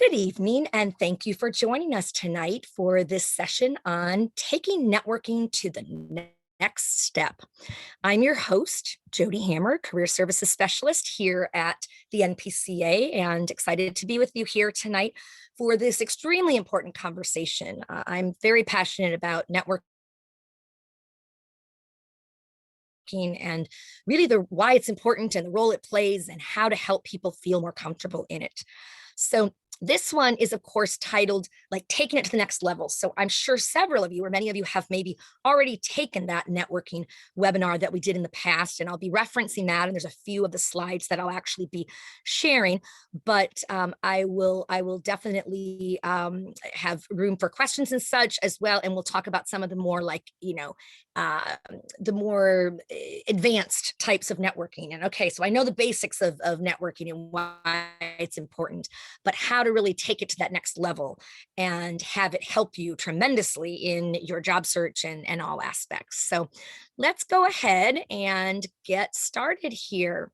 Good evening, and thank you for joining us tonight for this session on taking networking to the next step. I'm your host, Jody Hammer, Career Services Specialist here at the NPCA, and excited to be with you here tonight for this extremely important conversation. I'm very passionate about networking and really why it's important and the role it plays and how to help people feel more comfortable in it. So this one is, of course, titled like taking it to the next level. So I'm sure several of you or many of you have maybe already taken that networking webinar that we did in the past, and I'll be referencing that. And there's a few of the slides that I'll actually be sharing, but I will definitely have room for questions and such as well. And we'll talk about some of the more the more advanced types of networking. And okay, so I know the basics of networking and why it's important, but how to really take it to that next level and have it help you tremendously in your job search and all aspects. So let's go ahead and get started here.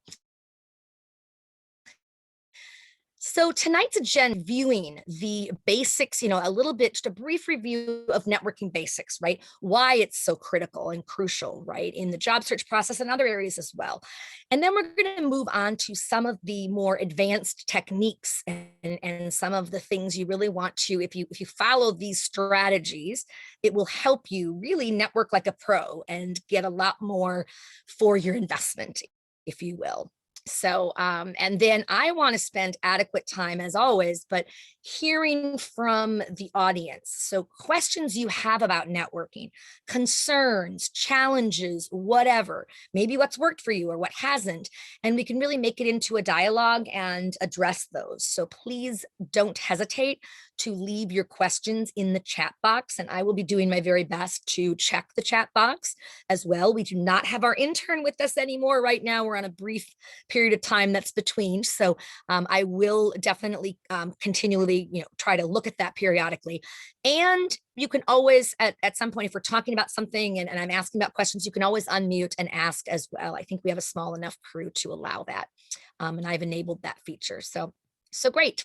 So tonight's agenda, viewing the basics, a little bit, just a brief review of networking basics, right? Why it's so critical and crucial, right? In the job search process and other areas as well. And then we're going to move on to some of the more advanced techniques and some of the things you really want to, if you follow these strategies, it will help you really network like a pro and get a lot more for your investment, if you will. So, and then I want to spend adequate time, as always, but hearing from the audience. So questions you have about networking, concerns, challenges, whatever, maybe what's worked for you or what hasn't, and we can really make it into a dialogue and address those. So please don't hesitate to leave your questions in the chat box, and I will be doing my very best to check the chat box as well. We do not have our intern with us anymore right now. We're on a brief period of time that's between. So I will definitely continually, try to look at that periodically. And you can always, at some point, if we're talking about something and I'm asking about questions, you can always unmute and ask as well. I think we have a small enough crew to allow that. And I've enabled that feature. So great.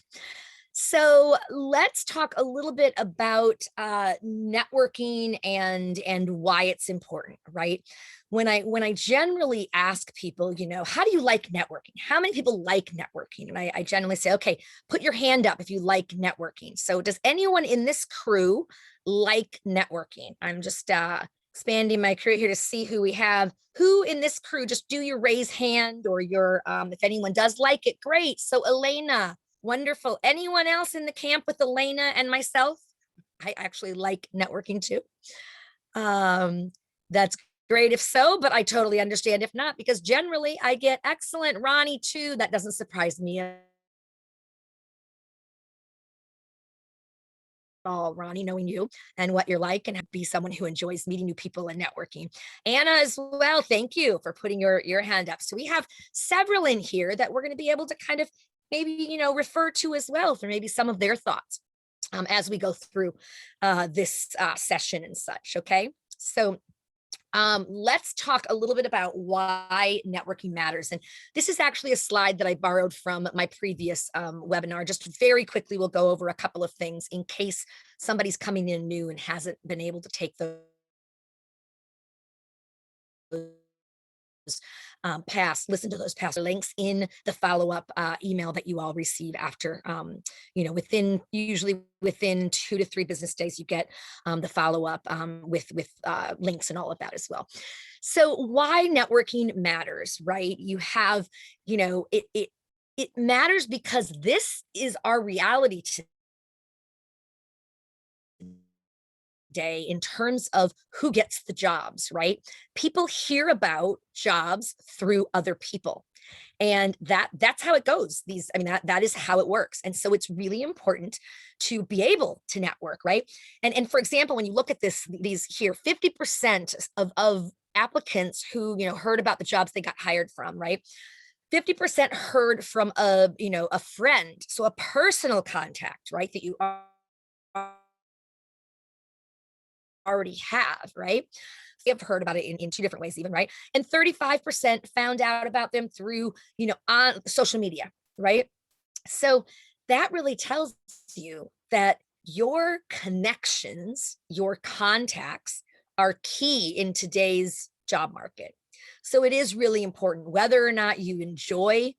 So let's talk a little bit about networking and why it's important, right? When I generally ask people, how do you like networking? How many people like networking? And I generally say, okay, put your hand up if you like networking. So does anyone in this crew like networking? I'm just expanding my crew here to see who we have. Who in this crew, just do your raise hand or your, if anyone does like it, great. So Elena, wonderful. Anyone else in the camp with Elena and myself? I actually like networking too. That's great if so, but I totally understand if not, because generally I get excellent. Ronnie too. That doesn't surprise me at all, Ronnie, knowing you and what you're like and be someone who enjoys meeting new people and networking. Anna as well, thank you for putting your hand up. So we have several in here that we're going to be able to kind of maybe, refer to as well for maybe some of their thoughts as we go through this session and such, okay? So let's talk a little bit about why networking matters. And this is actually a slide that I borrowed from my previous webinar. Just very quickly, we'll go over a couple of things in case somebody's coming in new and hasn't been able to take those listen to those past links in the follow-up email that you all receive after, usually within 2 to 3 business days, you get the follow-up with links and all of that as well. So why networking matters, right? You have, it matters because this is our reality day in terms of who gets the jobs, right? People hear about jobs through other people. And that's how it goes. That is how it works. And so it's really important to be able to network, right? And for example, when you look at these here, 50% of applicants who, heard about the jobs they got hired from, right? 50% heard from a friend. So a personal contact, right? That you already have, right? Have heard about it in 2 different ways even, right? And 35% found out about them through, on social media, right? So that really tells you that your connections, your contacts are key in today's job market. So it is really important whether or not you enjoy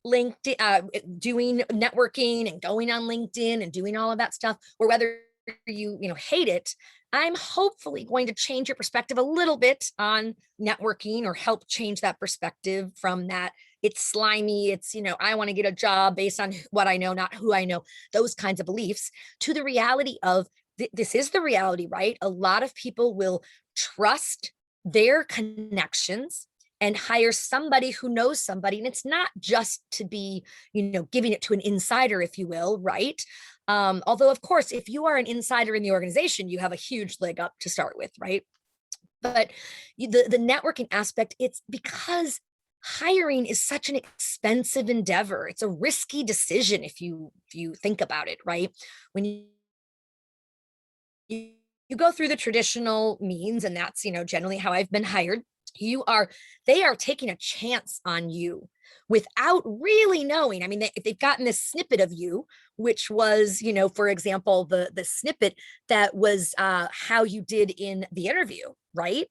LinkedIn, doing networking and going on LinkedIn and doing all of that stuff, or whether you hate it. I'm hopefully going to change your perspective a little bit on networking, or help change that perspective from that it's slimy, it's I want to get a job based on what I know, not who I know, those kinds of beliefs, to the reality of this is the reality, right? A lot of people will trust their connections and hire somebody who knows somebody. And it's not just to be giving it to an insider, if you will, right? Although, of course, if you are an insider in the organization, you have a huge leg up to start with, right? But the networking aspect, it's because hiring is such an expensive endeavor. It's a risky decision if you think about it, right? When you go through the traditional means, and that's generally how I've been hired. They are taking a chance on you without really knowing. I mean, they've gotten this snippet of you, which was for example, the snippet that was how you did in the interview, right?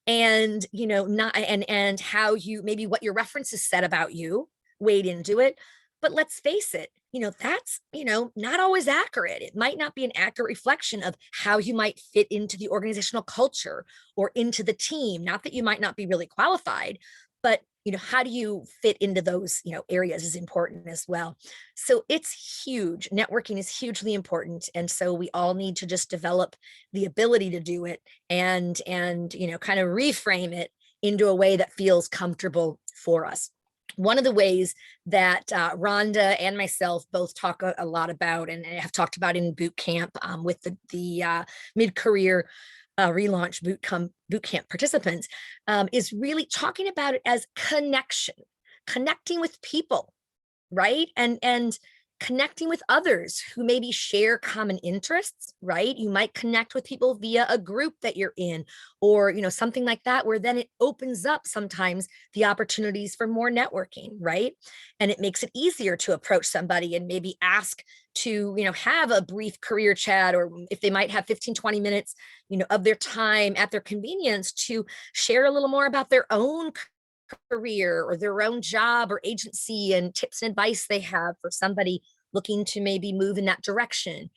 And not and how you, maybe what your references said about you, weighed into it. But let's face it, that's not always accurate. It might not be an accurate reflection of how you might fit into the organizational culture or into the team. Not that you might not be really qualified, but how do you fit into those areas is important as well. So it's huge. Networking is hugely important, and so we all need to just develop the ability to do it, and kind of reframe it into a way that feels comfortable for us. One of the ways that Rhonda and myself both talk a lot about, and have talked about in boot camp, with the mid-career relaunch boot camp participants, is really talking about it as connecting with people, right? And connecting with others who maybe share common interests, right? You might connect with people via a group that you're in, or something like that, where then it opens up sometimes the opportunities for more networking, right? And it makes it easier to approach somebody and maybe ask to have a brief career chat, or if they might have 15-20 minutes of their time at their convenience to share a little more about their own career or their own job or agency, and tips and advice they have for somebody looking to maybe move in that direction,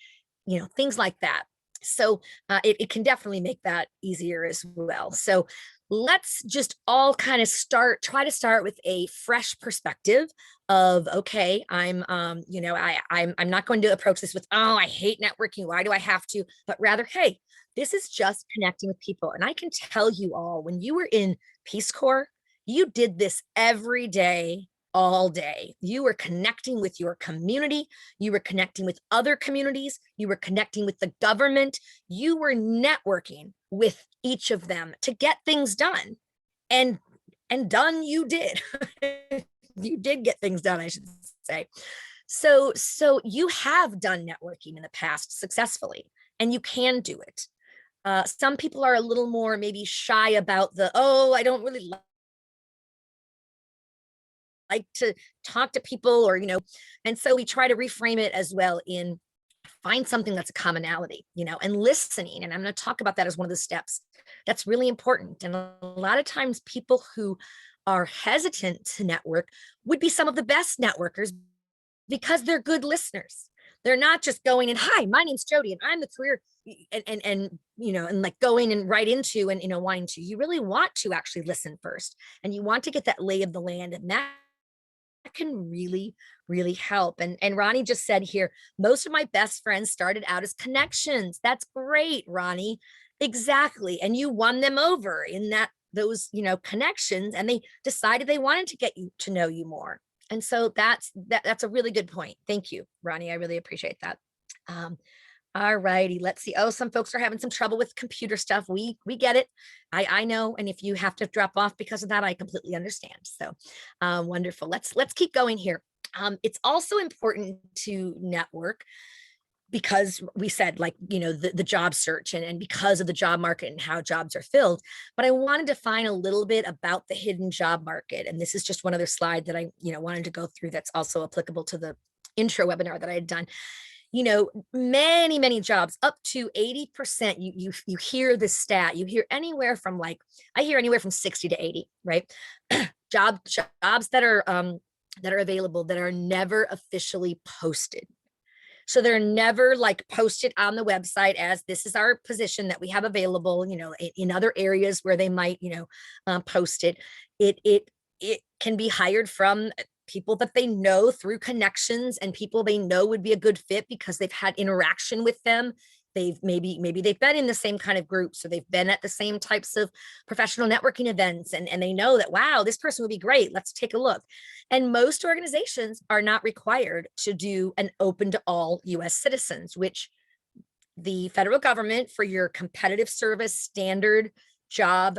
things like that. So it can definitely make that easier as well. So let's just all kind of try to start with a fresh perspective of, okay, I'm not going to approach this with, oh, I hate networking, why do I have to? But rather, hey, this is just connecting with people. And I can tell you all, when you were in Peace Corps, you did this every day, all day. You were connecting with your community. You were connecting with other communities. You were connecting with the government. You were networking with each of them to get things done. And done you did. You did get things done, I should say. So you have done networking in the past successfully, and you can do it. Some people are a little more maybe shy about oh, I don't really like to talk to people, and so we try to reframe it as well in find something that's a commonality, and listening. And I'm going to talk about that as one of the steps that's really important. And a lot of times people who are hesitant to network would be some of the best networkers because they're good listeners. They're not just going in, hi, my name's Jody and I'm the career, and like going and right into and wanting to. You really want to actually listen first, and you want to get that lay of the land, and that can really, really help. And Ronnie just said here, most of my best friends started out as connections. That's great, Ronnie. Exactly. And you won them over in those connections, and they decided they wanted to get you to know you more. And so that's a really good point. Thank you, Ronnie. I really appreciate that. Um, all righty, let's see. Oh, some folks are having some trouble with computer stuff. We get it. I know. And if you have to drop off because of that, I completely understand. So wonderful. Let's keep going here. It's also important to network because we said, like, the job search, and because of the job market and how jobs are filled. But I wanted to find a little bit about the hidden job market. And this is just one other slide that I wanted to go through that's also applicable to the intro webinar that I had done, you know, many jobs, up to 80%, you hear this stat, you hear anywhere from like, I hear anywhere from 60 to 80, right? Jobs that are available that are never officially posted. So they're never like posted on the website as this is our position that we have available, you know, in other areas where they might, you know, post it. It can be hired from people that they know through connections and people they know would be a good fit because they've had interaction with them. They've maybe they've been in the same kind of groups, so they've been at the same types of professional networking events, and they know that, wow, this person would be great. Let's take a look. And most organizations are not required to do an open to all US citizens, which the federal government, for your competitive service standard job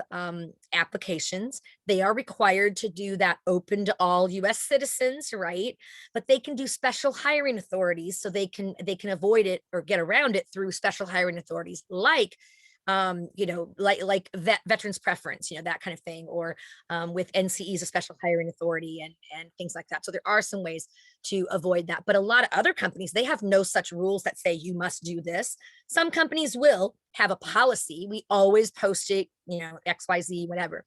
applications, they are required to do that open to all US citizens, right? But they can do special hiring authorities, so they can avoid it or get around it through special hiring authorities, like you know, like veterans preference, you know, that kind of thing, or with NCE's a special hiring authority, and things like that. So there are some ways to avoid that. But a lot of other companies, they have no such rules that say you must do this. Some companies will have a policy. We always post it, you know, XYZ, whatever.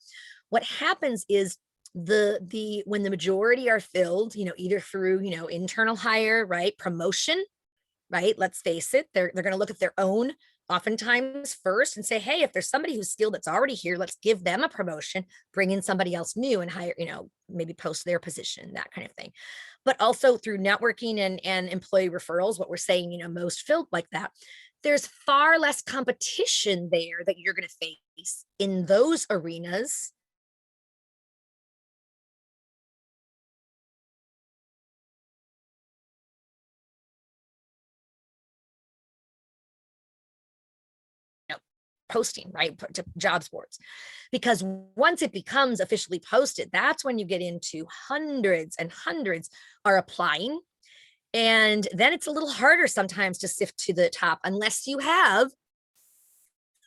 What happens is the when the majority are filled, you know, either through, you know, internal hire, right, promotion, right? Let's face it, they're going to look at their own oftentimes first and say, hey, if there's somebody who's skilled that's already here, let's give them a promotion, bring in somebody else new and hire, you know, maybe post their position, that kind of thing. But also through networking and employee referrals, what we're saying, you know, most filled like that. There's far less competition there that you're going to face in those arenas. Posting, right, to jobs boards, because once it becomes officially posted, that's when you get into hundreds and hundreds are applying, and then it's a little harder sometimes to sift to the top unless you have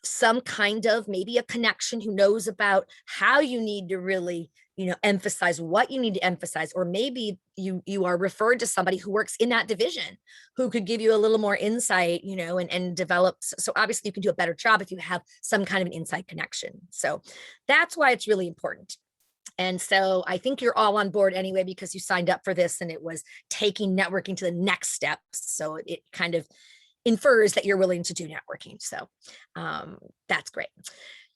some kind of maybe a connection who knows about how you need to really, you know, emphasize what you need to emphasize, or maybe you are referred to somebody who works in that division who could give you a little more insight, you know, and develop. So obviously you can do a better job if you have some kind of an inside connection. So that's why it's really important. And so I think you're all on board anyway, because you signed up for this and it was taking networking to the next step. So it kind of infers that you're willing to do networking. So that's great.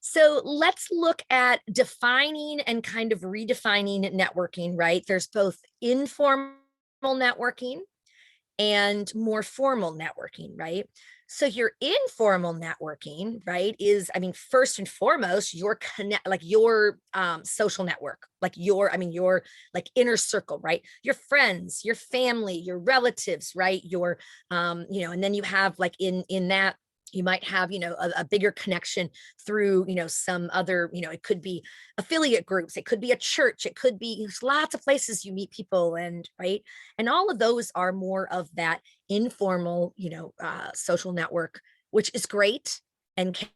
So let's look at defining and kind of redefining networking, right? There's both informal networking and more formal networking, right? So your informal networking, right, is, I mean, first and foremost, your connect, like your social network, like your like inner circle, right? Your friends, your family, your relatives, right? Your you know, and then you have like in that you might have, you know, a bigger connection through, you know, some other, you know, it could be affiliate groups, it could be a church, it could be, there's lots of places you meet people, and right, and all of those are more of that informal, you know, social network, which is great and can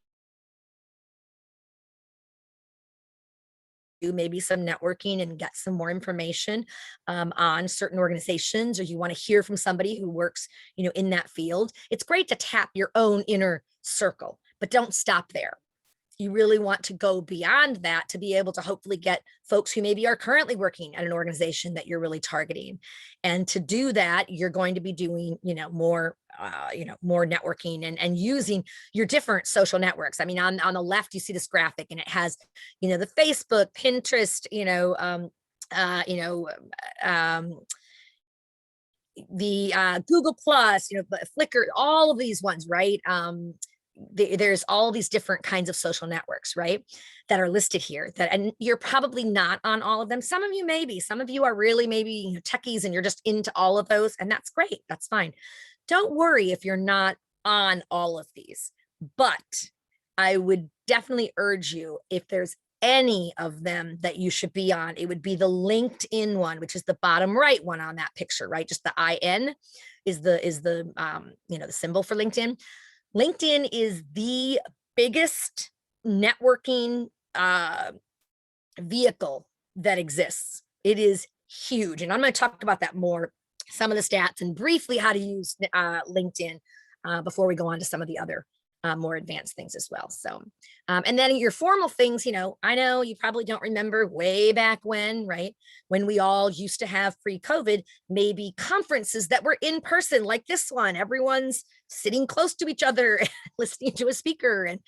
do maybe some networking and get some more information on certain organizations, or you want to hear from somebody who works, you know, in that field. It's great to tap your own inner circle, but don't stop there. You really want to go beyond that to be able to hopefully get folks who maybe are currently working at an organization that you're really targeting. And to do that, you're going to be doing, you know, more networking and using your different social networks. I mean, on the left, you see this graphic and it has, you know, the Facebook, Pinterest, you know, um, the Google Plus, you know, Flickr, all of these ones, right? There's all these different kinds of social networks, right, that are listed here. That, and you're probably not on all of them. Some of you maybe, some of you are really maybe, you know, techies and you're just into all of those, and that's great. That's fine. Don't worry if you're not on all of these, but I would definitely urge you, if there's any of them that you should be on, it would be the LinkedIn one, which is the bottom right one on that picture, right? Just the IN is the you know, the symbol for LinkedIn. LinkedIn is the biggest networking vehicle that exists. It is huge. And I'm going to talk about that more some of the stats and briefly how to use LinkedIn before we go on to some of the other more advanced things as well. So, and then your formal things, I know you probably don't remember way back when, right? When we all used to have pre-COVID, maybe conferences that were in person like this one, everyone's sitting close to each other, listening to a speaker and,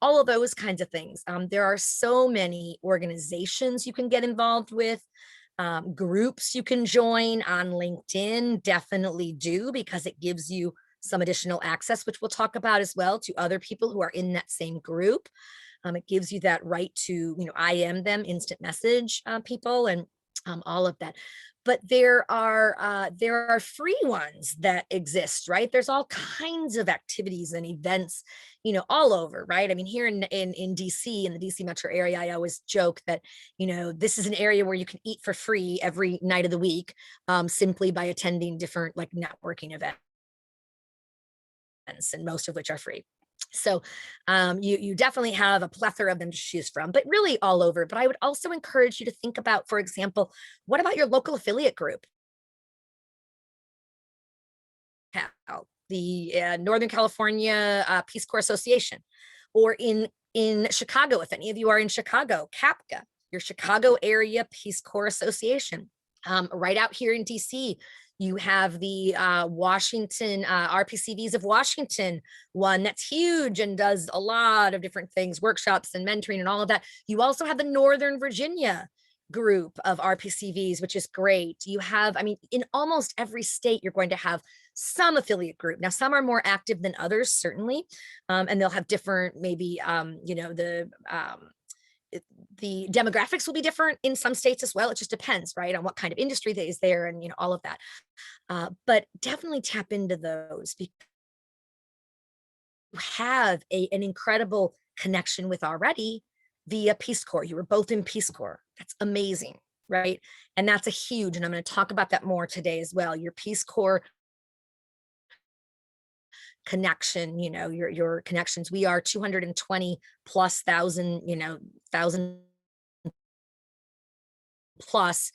all of those kinds of things. There are so many organizations you can get involved with. Groups you can join on LinkedIn, definitely do, because it gives you some additional access, which we'll talk about as well, to other people who are in that same group. It gives you that right to, IM them, instant message people, and all of that. But there are free ones that exist, right? There's all kinds of activities and events, all over, right? I mean, here in DC, in the DC metro area, I always joke that, this is an area where you can eat for free every night of the week, simply by attending different like networking events, and most of which are free. So you definitely have a plethora of them to choose from, but really all over. But I would also encourage you to think about, for example, what about your local affiliate group? The Northern California Peace Corps Association, or in Chicago, if any of you are in Chicago, CAPCA, your Chicago Area Peace Corps Association. Right out here in DC, you have the Washington RPCVs of Washington one that's huge and does a lot of different things, workshops and mentoring and all of that. You also have the Northern Virginia group of RPCVs, which is great. You have, I mean, in almost every state, you're going to have some affiliate group. Now, some are more active than others, certainly, and they'll have different, maybe, the demographics will be different in some states as well. It just depends, right, on what kind of industry that is there, and all of that. But definitely tap into those, because you have an incredible connection with already via Peace Corps. You were both in Peace Corps. That's amazing, right? And that's a huge, and I'm going to talk about that more today as well. Your Peace Corps connection, your connections. We are 220 plus thousand, thousand plus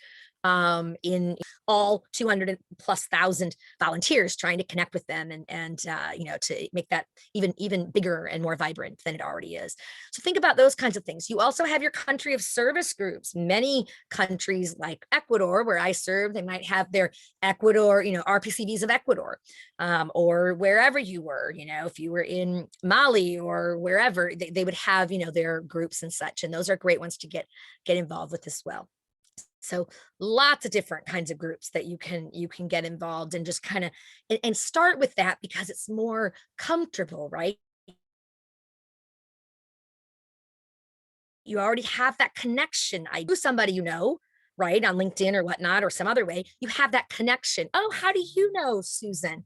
in all 200 plus thousand volunteers, trying to connect with them and to make that even bigger and more vibrant than it already is. So think about those kinds of things. You also have your country of service groups. Many countries like Ecuador, where I serve, they might have their Ecuador, RPCVs of Ecuador, or wherever you were, if you were in Mali or wherever, they would have, their groups and such. And those are great ones to get involved with as well. So lots of different kinds of groups that you can get involved, and just kind of and start with that, because it's more comfortable, right? You already have that connection. I do somebody, right, on LinkedIn or whatnot, or some other way, you have that connection. Oh, how do you know Susan?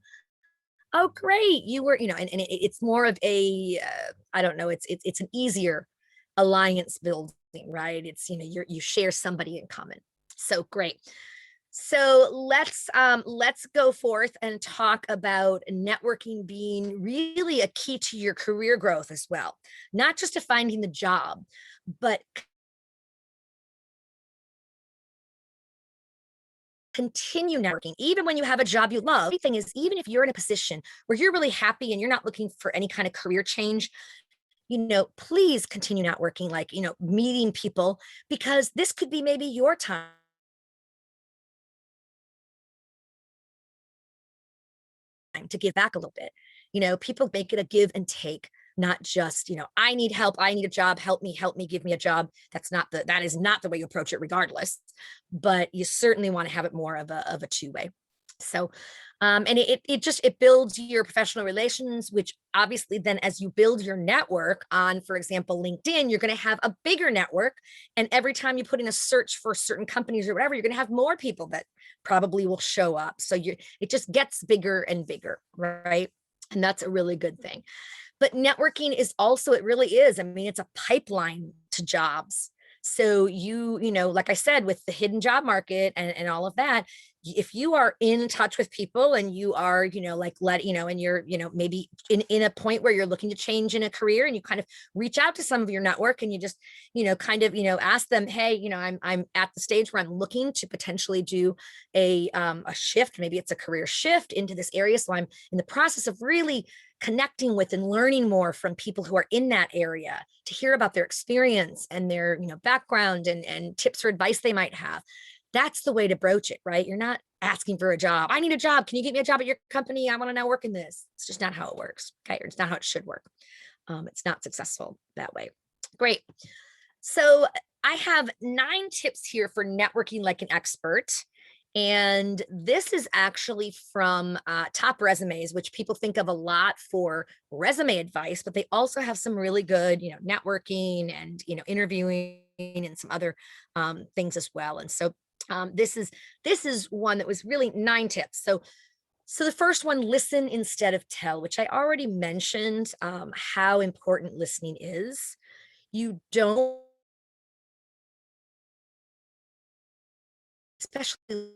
Oh, great. You were, and it's more of a, I don't know, it's an easier alliance building, right? It's, you share somebody in common. So great. So let's go forth and talk about networking being really a key to your career growth as well, not just to finding the job, but continue networking even when you have a job you love. The thing is, even if you're in a position where you're really happy and you're not looking for any kind of career change, please continue networking, like, meeting people, because this could be maybe your time to give back a little bit. People make it a give and take, not just, I need help, I need a job, help me, give me a job. That is not the way you approach it regardless, but you certainly want to have it more of a two-way. So, and it builds your professional relations, which obviously then, as you build your network on, for example, LinkedIn, you're going to have a bigger network. And every time you put in a search for certain companies or whatever, you're going to have more people that probably will show up. So it just gets bigger and bigger, right? And that's a really good thing. But networking is also, it really is, I mean, it's a pipeline to jobs. So like I said, with the hidden job market and all of that, if you are in touch with people and you are, like and you're, maybe in a point where you're looking to change in a career, and you kind of reach out to some of your network, and you just, kind of, ask them, hey, I'm at the stage where I'm looking to potentially do a shift. Maybe it's a career shift into this area. So I'm in the process of really connecting with and learning more from people who are in that area, to hear about their experience and their, background and tips or advice they might have. That's the way to broach it, right? You're not asking for a job. I need a job. Can you get me a job at your company? I want to now work in this. It's just not how it works. Okay. Or it's not how it should work. It's not successful that way. Great. So I have 9 tips here for networking like an expert. And this is actually from Top Resumes, which people think of a lot for resume advice, but they also have some really good, networking and, interviewing and some other things as well. And so this is one that was really 9 tips. So the first one, listen instead of tell, which I already mentioned, how important listening is. You don't, especially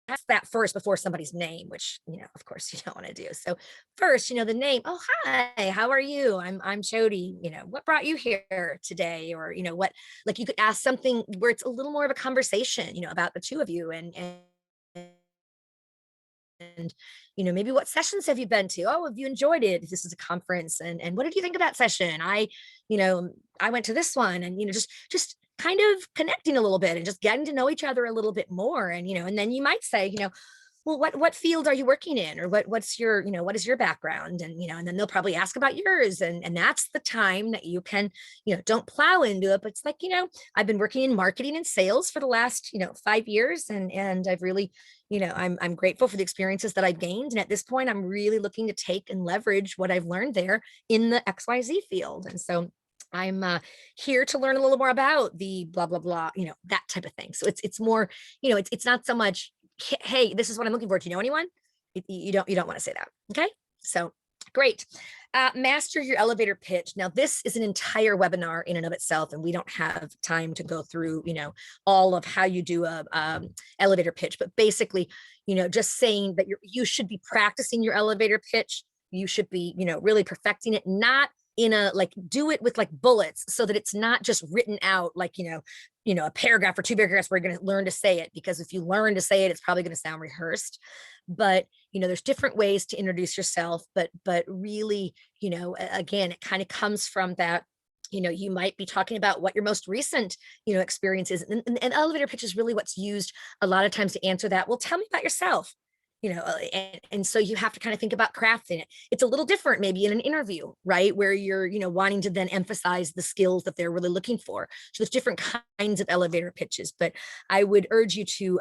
ask that first before somebody's name, which, of course you don't want to do. So first, the name. Oh, hi, how are you? I'm Jody. What brought you here today? Or, what, like, you could ask something where it's a little more of a conversation, about the two of you, and maybe what sessions have you been to? Oh, have you enjoyed it? If this is a conference, and what did you think of that session? You know I went to this one. And just kind of connecting a little bit and just getting to know each other a little bit more. And then you might say, well, what field are you working in? Or what's your, what is your background? And then they'll probably ask about yours. And that's the time that you can, don't plow into it, but it's like, I've been working in marketing and sales for the last, 5 years. And I've really, I'm grateful for the experiences that I've gained. And at this point, I'm really looking to take and leverage what I've learned there in the XYZ field. And so I'm here to learn a little more about the blah blah blah, that type of thing. So it's more, it's not so much, hey, this is what I'm looking for. Do you know anyone? You don't want to say that. Okay. So great. Master your elevator pitch. Now, this is an entire webinar in and of itself, and we don't have time to go through, all of how you do a elevator pitch. But basically, just saying that you should be practicing your elevator pitch. You should be, really perfecting it, not in a, like, do it with like bullets, so that it's not just written out like, a paragraph or 2 paragraphs where you're going to learn to say it, because if you learn to say it, it's probably going to sound rehearsed. But there's different ways to introduce yourself, but really, again, it kind of comes from that, you might be talking about what your most recent, experience is. And elevator pitch is really what's used a lot of times to answer that. Well, tell me about yourself. And so you have to kind of think about crafting it. It's a little different maybe in an interview, right? Where you're, wanting to then emphasize the skills that they're really looking for. So there's different kinds of elevator pitches, but I would urge you to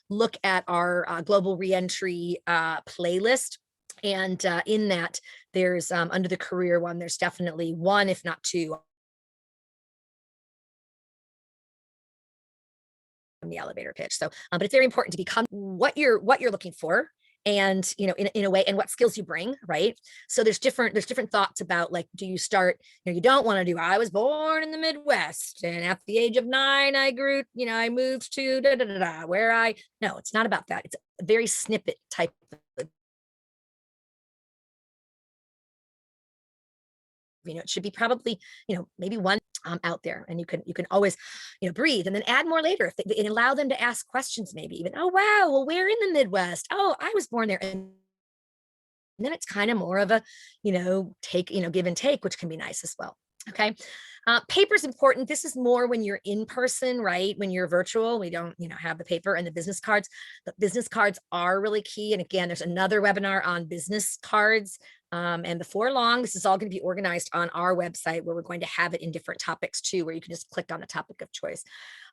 look at our global reentry playlist. And in that, there's under the career one, there's definitely one, if not 2, the elevator pitch. So, but it's very important to become what you're looking for, and in a way, and what skills you bring, right? So there's different thoughts about, like, do you start, you don't want to do, I was born in the Midwest, and at the age of 9 I grew, I moved to da da da da, where I no, it's not about that. It's a very snippet type of, it should be probably, maybe one out there, and you can always, breathe and then add more later, and allow them to ask questions, maybe even, oh wow, well, where in the Midwest? Oh, I was born there. And then it's kind of more of a, take, give and take, which can be nice as well. Okay. Paper's important. This is more when you're in person, right? When you're virtual, we don't, have the paper and the business cards. The business cards are really key. And again, there's another webinar on business cards And before long, this is all going to be organized on our website, where we're going to have it in different topics too, where you can just click on the topic of choice.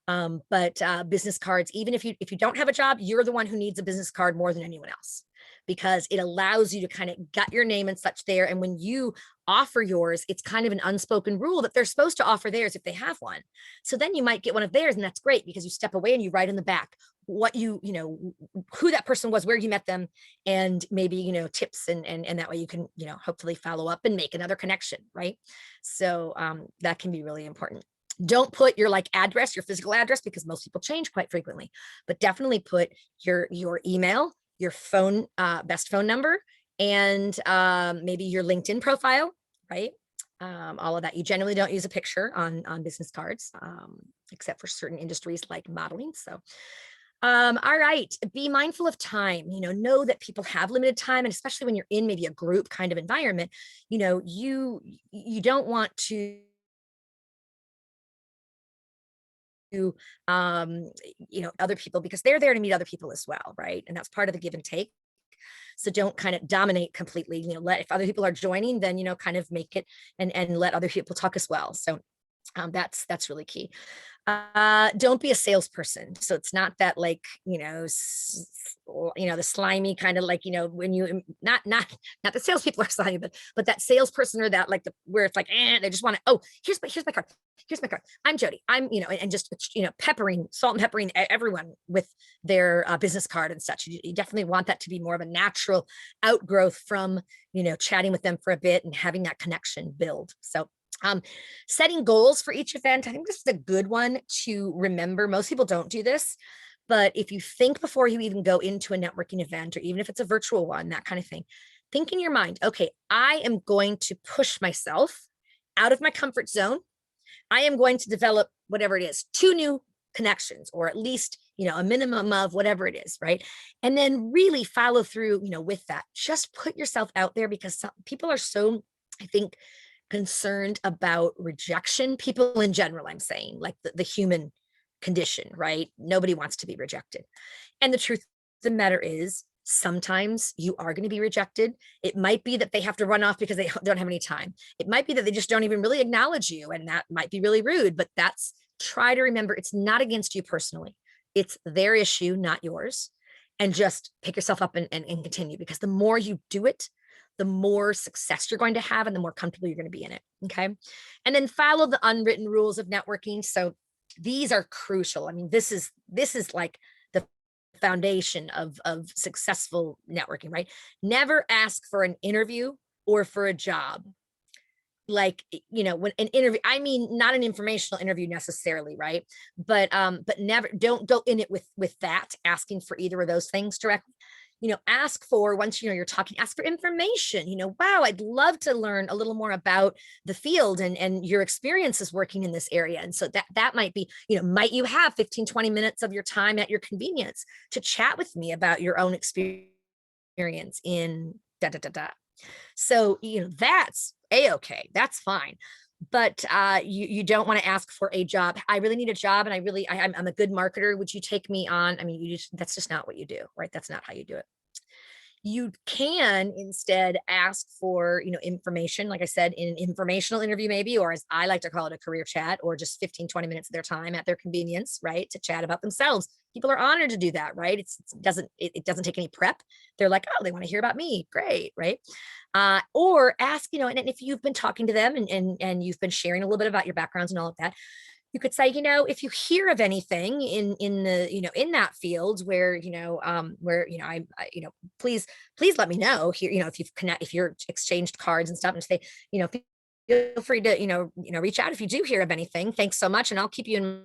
But business cards, even if you don't have a job, you're the one who needs a business card more than anyone else, because it allows you to kind of get your name and such there. And when you offer yours, it's kind of an unspoken rule that they're supposed to offer theirs if they have one. So then you might get one of theirs, and that's great, because you step away and you write in the back what you know, who that person was, where you met them, and maybe, tips, and that way you can, hopefully follow up and make another connection, right? So that can be really important. Don't put your address, your physical address, because most people change quite frequently, but definitely put your email, your phone, best phone number, and maybe your LinkedIn profile, right? All of that. You generally don't use a picture on business cards, except for certain industries like modeling. So all right, be mindful of time. Know that people have limited time, and especially when you're in maybe a group kind of environment, you don't want to um other people, because they're there to meet other people as well, right? And that's part of the give and take. So don't kind of dominate completely. Let, if other people are joining, then kind of make it, and let other people talk as well. So that's really key. Don't be a salesperson. So it's not that the slimy kind of, when you not the salespeople are slimy, but that salesperson, or that where it's they just want to, oh, here's my card. Here's my card. I'm Jody. I'm, and just, peppering, salt and peppering everyone with their business card and such. You definitely want that to be more of a natural outgrowth from, chatting with them for a bit and having that connection build. So setting goals for each event, I think this is a good one to remember. Most people don't do this, but if you think before you even go into a networking event, or even if it's a virtual one, that kind of thing, think in your mind, okay, I am going to push myself out of my comfort zone. I am going to develop whatever it is, 2 new connections, or at least, a minimum of whatever it is, right? And then really follow through, with that. Just put yourself out there, because people are so, I think, concerned about rejection. People in general, I'm saying, like the human condition, right? Nobody wants to be rejected. And the truth of the matter is, sometimes you are going to be rejected. It might be that they have to run off because they don't have any time. It might be that they just don't even really acknowledge you, and that might be really rude. But try to remember, it's not against you personally. It's their issue, not yours. And just pick yourself up and continue, because the more you do it, the more success you're going to have, and the more comfortable you're going to be in it. Okay. And then follow the unwritten rules of networking. So these are crucial. I mean, this is like the foundation of successful networking, right? Never ask for an interview or for a job. When an interview, I mean, not an informational interview necessarily, right? But never, don't go in it with that, asking for either of those things directly. Ask for, once you're talking, ask for information. Wow, I'd love to learn a little more about the field and your experiences working in this area. And so that might be, might you have 15-20 minutes of your time at your convenience to chat with me about your own experience in da da da da. So, that's a-okay, that's fine. But you don't want to ask for a job. I really need a job, and I'm a good marketer. Would you take me on? I mean, that's just not what you do, right? That's not how you do it. You can instead ask for, information, like I said, in an informational interview, maybe, or as I like to call it, a career chat, or just 15-20 minutes of their time at their convenience, right, to chat about themselves. People are honored to do that, right? It doesn't take any prep. They're like, oh, they want to hear about me. Great, right? Or ask, and if you've been talking to them, and you've been sharing a little bit about your backgrounds and all of that, you could say, if you hear of anything in the, in that field where, please let me know here, if you're exchanged cards and stuff, and say, feel free to, reach out if you do hear of anything. Thanks so much. And I'll keep you in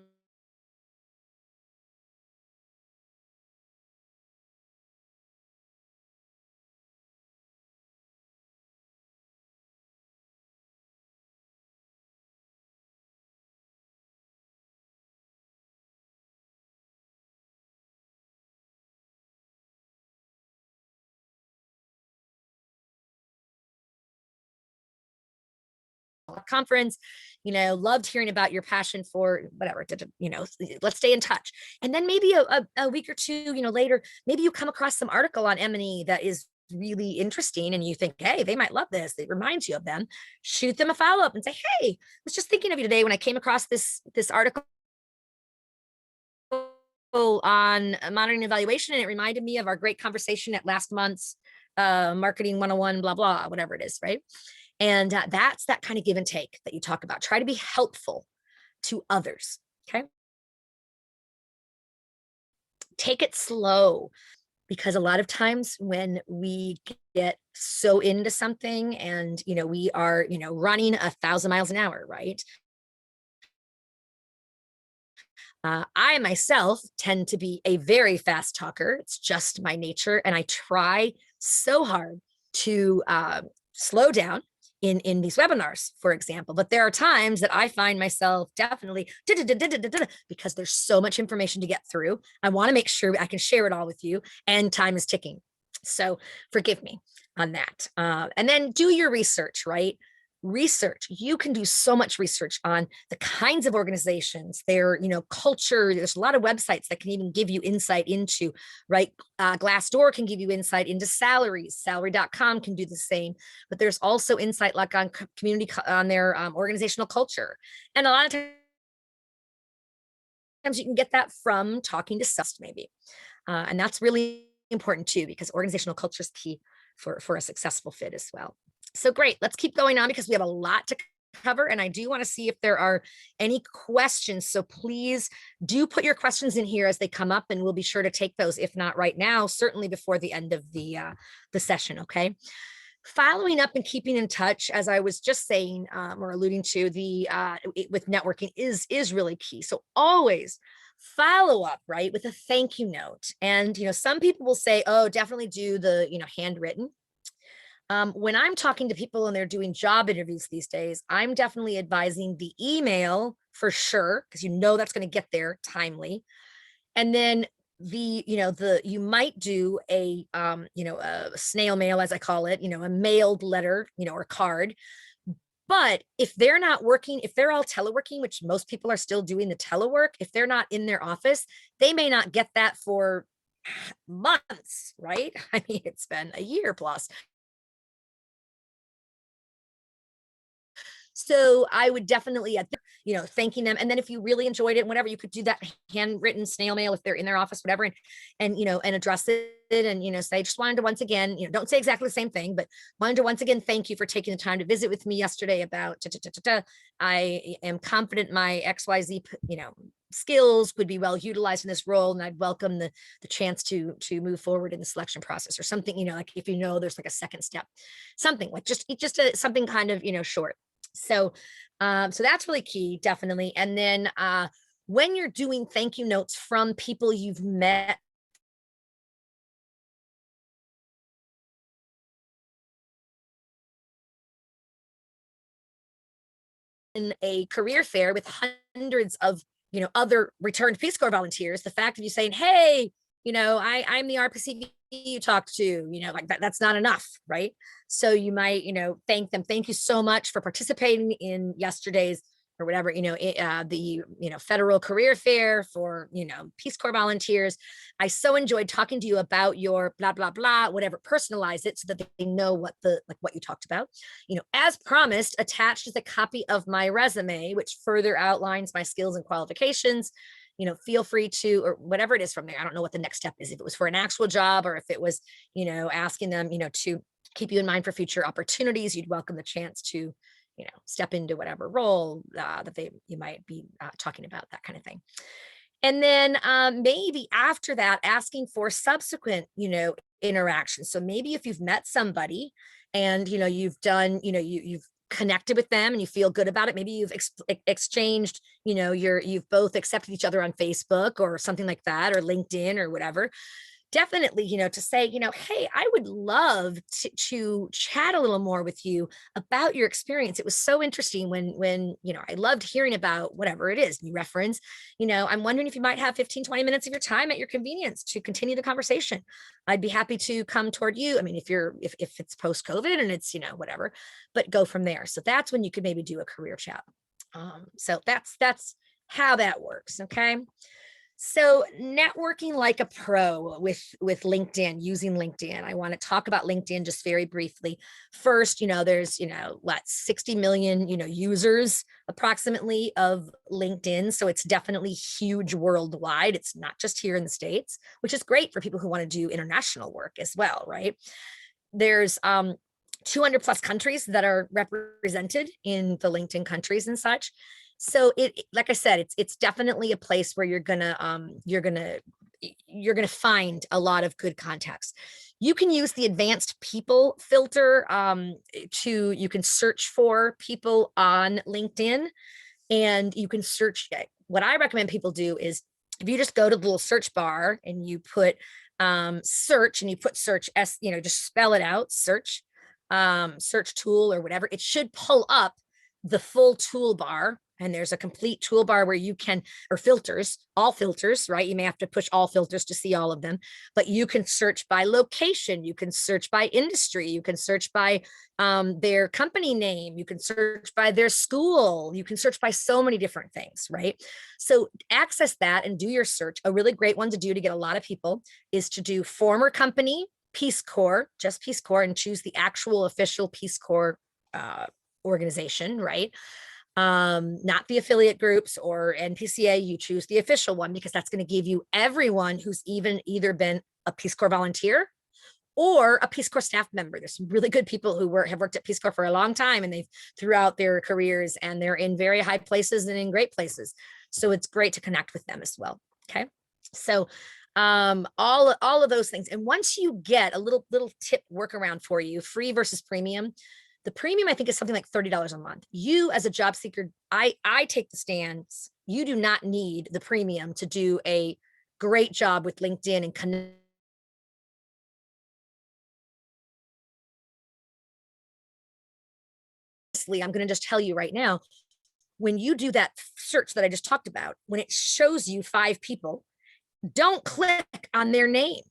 conference, loved hearing about your passion for whatever, let's stay in touch. And then maybe a week or two, later, maybe you come across some article on M&E that is really interesting and you think, hey, they might love this, it reminds you of them, shoot them a follow-up and say, hey, I was just thinking of you today when I came across this article on monitoring evaluation, and it reminded me of our great conversation at last month's marketing 101, blah, blah, whatever it is, right? And that's that kind of give and take that you talk about. Try to be helpful to others, okay? Take it slow, because a lot of times when we get so into something and, we are, running 1,000 miles an hour, right? I myself tend to be a very fast talker. It's just my nature. And I try so hard to slow down in these webinars, for example. But there are times that I find myself definitely because there's so much information to get through. I want to make sure I can share it all with you, and time is ticking. So forgive me on that. And then do your research, right? Research. You can do so much research on the kinds of organizations, their culture. There's a lot of websites that can even give you insight into, right? Glassdoor can give you insight into salaries. Salary.com can do the same, but there's also insight like on community, on their organizational culture. And a lot of times you can get that from talking to sus, maybe. And that's really important too, because organizational culture is key for a successful fit as well. So great. Let's keep going on because we have a lot to cover. And I do want to see if there are any questions. So please do put your questions in here as they come up, and we'll be sure to take those. If not right now, certainly before the end of the session. Okay. Following up and keeping in touch, as I was just saying or alluding to, with networking is really key. So always follow up, right, with a thank you note. And some people will say, oh, definitely do the handwritten. When I'm talking to people and they're doing job interviews these days, I'm definitely advising the email for sure, because that's going to get there timely. And then you might do a snail mail, as I call it, a mailed letter, or card. But if they're not working, if they're all teleworking, which most people are still doing the telework, if they're not in their office, they may not get that for months, right? I mean, it's been a year plus. So I would definitely, thanking them. And then if you really enjoyed it, whatever, you could do that handwritten snail mail if they're in their office, whatever, and address it and, say, just wanted to once again, don't say exactly the same thing, but wanted to once again, thank you for taking the time to visit with me yesterday about, I am confident my XYZ, skills would be well utilized in this role, and I'd welcome the chance to move forward in the selection process, or something, like if there's like a second step, something like just something kind of, short. So that's really key, definitely. And then when you're doing thank you notes from people you've met in a career fair with hundreds of other returned Peace Corps volunteers, the fact of you saying, hey, I'm the RPCV you talked to, like that's not enough, right? So you might thank them, thank you so much for participating in yesterday's or whatever, the federal career fair for Peace Corps volunteers. I so enjoyed talking to you about your blah blah blah, whatever. Personalize it so that they know what what you talked about. As promised, attached is a copy of my resume, which further outlines my skills and qualifications. Feel free to, or whatever it is from there. I don't know what the next step is, if it was for an actual job or if it was, asking them, to keep you in mind for future opportunities. You'd welcome the chance to, step into whatever role that you might be talking about, that kind of thing. And then maybe after that, asking for subsequent, interactions. So maybe if you've met somebody and, you've done, you've connected with them and you feel good about it, maybe you've exchanged, you've both accepted each other on Facebook or something like that, or LinkedIn or whatever. Definitely, to say, hey, I would love to chat a little more with you about your experience. It was so interesting when I loved hearing about whatever it is you reference. I'm wondering if you might have 15, 20 minutes of your time at your convenience to continue the conversation. I'd be happy to come toward you. I mean, if it's post-COVID and it's, whatever, but go from there. So that's when you could maybe do a career chat. So that's how that works. Okay. So networking like a pro with LinkedIn, using LinkedIn. I want to talk about LinkedIn just very briefly. First, there's, what, 60 million, users approximately of LinkedIn. So it's definitely huge worldwide. It's not just here in the States, which is great for people who want to do international work as well, right? There's 200 plus countries that are represented in the LinkedIn countries and such. So like I said, it's definitely a place where you're gonna find a lot of good contacts. You can use the advanced people filter you can search for people on LinkedIn, and you can search. What I recommend people do is, if you just go to the little search bar and you put search, and you put search just spell it out, search tool or whatever, it should pull up the full toolbar. And there's a complete toolbar where you can, or filters, all filters, right? You may have to push all filters to see all of them, but you can search by location, you can search by industry, you can search by their company name, you can search by their school, you can search by so many different things, right? So access that and do your search. A really great one to do to get a lot of people is to do former company, Peace Corps, just Peace Corps, and choose the actual official Peace Corps organization, right? Not the affiliate groups or NPCA. You choose the official one, because that's going to give you everyone who's either been a Peace Corps volunteer or a Peace Corps staff member. There's some really good people who have worked at Peace Corps for a long time, and they've throughout their careers, and they're in very high places and in great places. So it's great to connect with them as well. Okay. So all of those things. And once you get a little tip workaround for you, free versus premium. The premium, I think, is something like $30 a month. You, as a job seeker, I take the stance, you do not need the premium to do a great job with LinkedIn and connect. I'm going to just tell you right now, when you do that search that I just talked about, when it shows you 5 people, don't click on their name.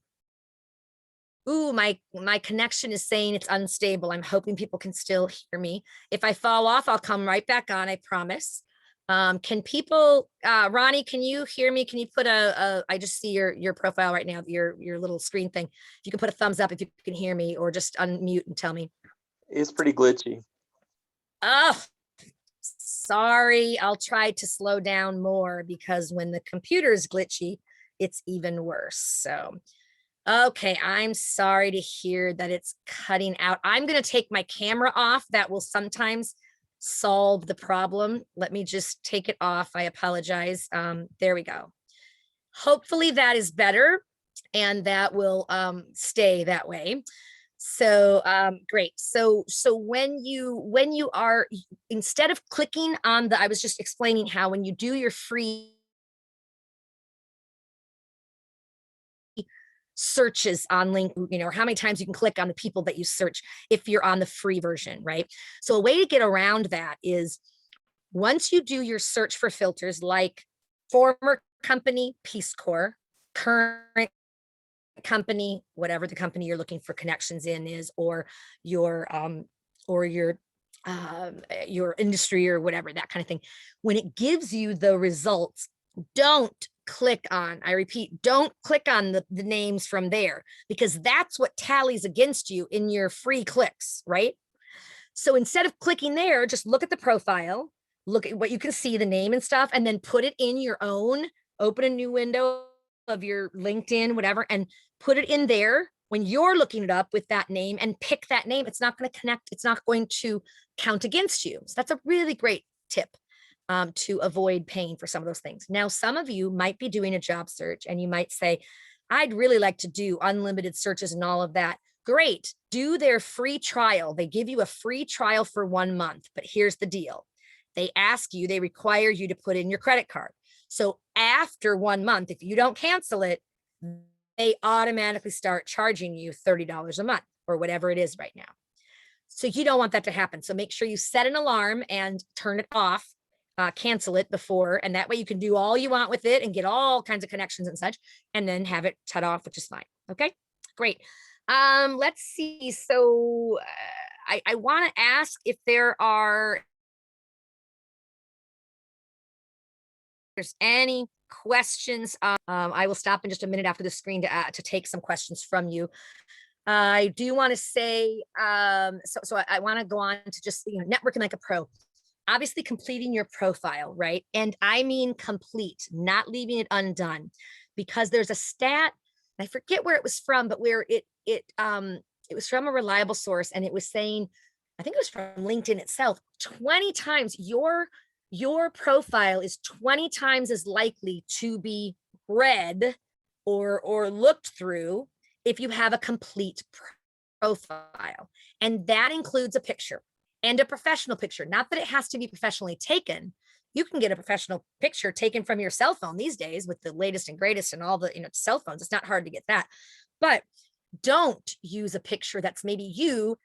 Ooh, my connection is saying it's unstable. I'm hoping people can still hear me. If I fall off, I'll come right back on, I promise. Can people, Ronnie, can you hear me? Can you put I just see your profile right now, your little screen thing. If you can put a thumbs up if you can hear me, or just unmute and tell me. It's pretty glitchy. Oh, sorry. I'll try to slow down more, because when the computer is glitchy, it's even worse. So okay, I'm sorry to hear that it's cutting out. I'm going to take my camera off. That will sometimes solve the problem. Let me just take it off. I apologize. There we go. Hopefully that is better, and that will stay that way. So great. So when you are, instead of clicking on I was just explaining how when you do your free searches on LinkedIn, or how many times you can click on the people that you search if you're on the free version, right? So a way to get around that is, once you do your search for filters like former company, Peace Corps, current company, whatever the company you're looking for connections in is, or your or your industry or whatever, that kind of thing. When it gives you the results, don't click on, I repeat, don't click on the names from there, because that's what tallies against you in your free clicks, right? So instead of clicking there, just look at the profile, look at what you can see, the name and stuff, and then put it in your own, open a new window of your LinkedIn, whatever, and put it in there when you're looking it up with that name, and pick that name. It's not going to connect. It's not going to count against you. So that's a really great tip to avoid paying for some of those things. Now, some of you might be doing a job search and you might say, I'd really like to do unlimited searches and all of that. Great, do their free trial. They give you a free trial for 1 month, but here's the deal. They require you to put in your credit card. So after 1 month, if you don't cancel it, they automatically start charging you $30 a month, or whatever it is right now. So you don't want that to happen. So make sure you set an alarm and turn it off, cancel it before, and that way you can do all you want with it and get all kinds of connections and such, and then have it shut off, which is fine. Okay, great. Let's see. So I want to ask if there's any questions. I will stop in just a minute after the screen to take some questions from you. I do want to say, so I want to go on to just, networking like a pro. Obviously, completing your profile, right? And I mean complete, not leaving it undone, because there's a stat. I forget where it was from, but where it was from a reliable source, and it was saying, I think it was from LinkedIn itself. 20 times your profile is 20 times as likely to be read or looked through if you have a complete profile. And that includes a picture and a professional picture. Not that it has to be professionally taken. You can get a professional picture taken from your cell phone these days with the latest and greatest and all the cell phones. It's not hard to get that. But don't use a picture that's maybe you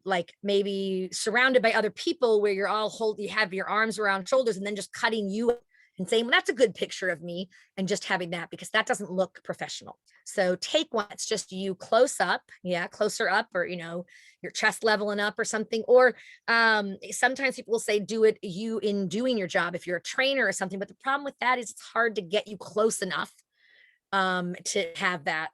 like maybe surrounded by other people where you have your arms around shoulders and then just cutting you and saying, well, that's a good picture of me, and just having that, because that doesn't look professional. So take one that's just you close up, closer up, or your chest leveling up or something. Or sometimes people will say do it you in doing your job if you're a trainer or something. But the problem with that is it's hard to get you close enough to have that.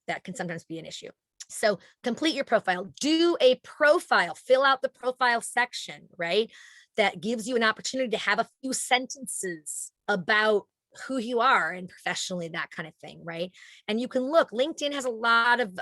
That can sometimes be an issue. So complete your profile, do a profile, fill out the profile section, right? That gives you an opportunity to have a few sentences about who you are and professionally, that kind of thing, right? And you can look, LinkedIn has a lot of,